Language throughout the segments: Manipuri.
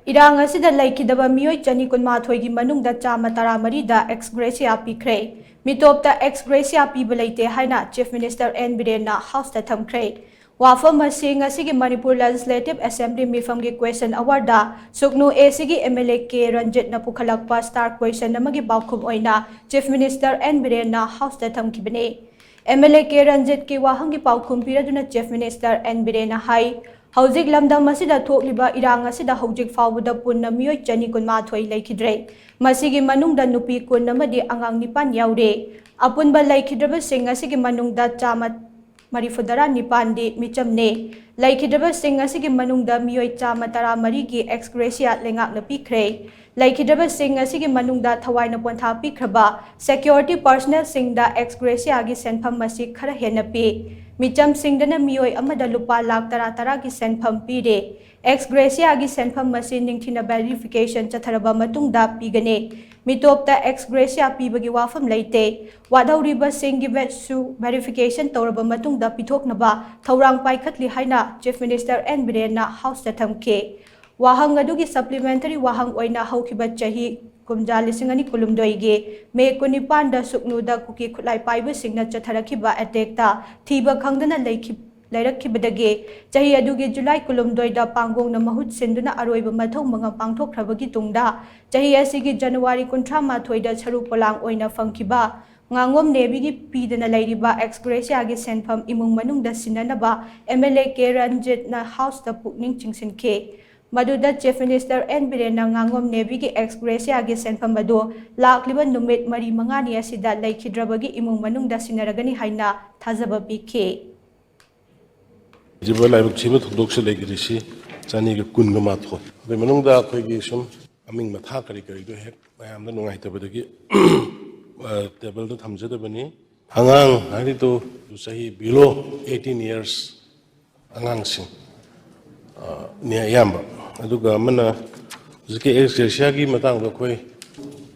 Irang Asida Leikhidaba Meeoi chani kunmathoi manungda chama taramari ex Gratia Pikhre. Meetop ex Gratia Piba Leite HAINA Chief Minister BIREN House THAMKHRE. Wafam masing asigi Manipur Legislative Assembly mifamgi question award suknu asigi MLA K Ranjit na pukhalakpa star question namagi baukhum oina Chief Minister BIREN House thamkhibane. MLA K Ranjit ki wahangi paukhum piraduna Chief Minister BIREN hai Hauzik lamdam masida thokliba Irang Asida hauzik fawuda punna Meeoi chani kunmathoi leikhidre. Masigi manungda nupi kun namadi angang nipan yaure. Apunba leikhidaba sing asigi manungda chama marifudara nipandi michamne. Leikhidaba sing asigi manungda Meeoi chama taramari ki ex Gratia lengakna Pikhre. Leikhidaba sing asigi manungda thawaina pontha pikhraba security personnel singda ex Gratia gi senpham masi khara hena pi. Micham singdana Meeoi amada lupa lakh tara ki senpham pire. Ex Gratia gi senpham masi ningthina verification chatharaba matungda pigane. Meetop ex Gratia Piba gi wafam leite. Wadhauriba sing gi vetsu verification toraba matungda pithoknaba thaurang paikhatli haina Chief Minister BIREN House thamkhe. Wahang adugi supplementary wahang oina haukiba chahi kumja lisingani kulumdoige me kunipanda suknuda kuki khulai paiba singna chatharakhiba attack ta thiba khangdana leirakkhibadage chahi adugi July kulumdoida pangong na mahut senduna aroiba mathau manga pangthokhrabagi tungda chahi asigi January 13 da charu polang oina fangkhiba ngangom nebigi pidana leiriba ex Gratia gi senpham imung manungda sinanaba MLA K Ranjit na House da pukning chingsinke Maduda Chief Minister BIREN ngangom nebigi ex Gratia gi senpham madu lakliba numit mari mangani asida leikhidrabagi imung manungda sinaragani haina thajaba pikhe jiba laibuk chiba thudokse leigirisi chani gi kunga matho be manungda khoi gi sum aming matha kari do hek mayamda nungai tabadagi table do thamjada bani hangang hari to sahi below 18 years angang sing ne yamba aduga mana zike ex Gratia gi matang do khoi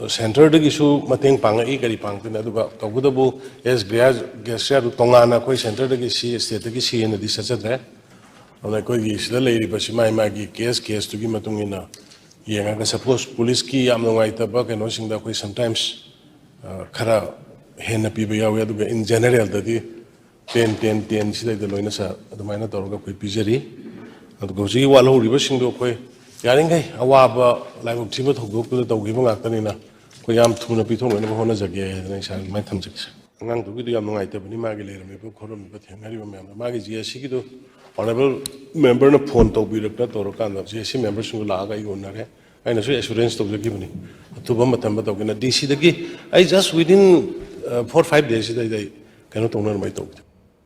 center de gisu mateng panga I kari pangtin aduga togudabu ex Gratia du tongana khoi center de gi si state de gi si na di sachadre ona khoi gi sida leiri basi mai gi case tu gi matungina yenga ka suppose police ki am ngai ta ba keno singda khoi sometimes khara hena piba yawe aduga in general da di 10 sida de loina sa adumaina toroga khoi pijari aduga ji wala hori ba singdo khoi yaringai awaba laibuk chiba thogdok da tawgi ba ngaktanina khoi yam thuna pithong loina hona jage na sa mai thamjik angang du gi yam ngai ta bani magi leirame ba khorom ba thengari ba mem magi GSC gi do honorable member na phone to bi rakta torokan GSC member singu laga I onare aina so assurance to gi bani tuba matam ba tawgina DC dagi I just within 4-5 days dai kano tongna mai to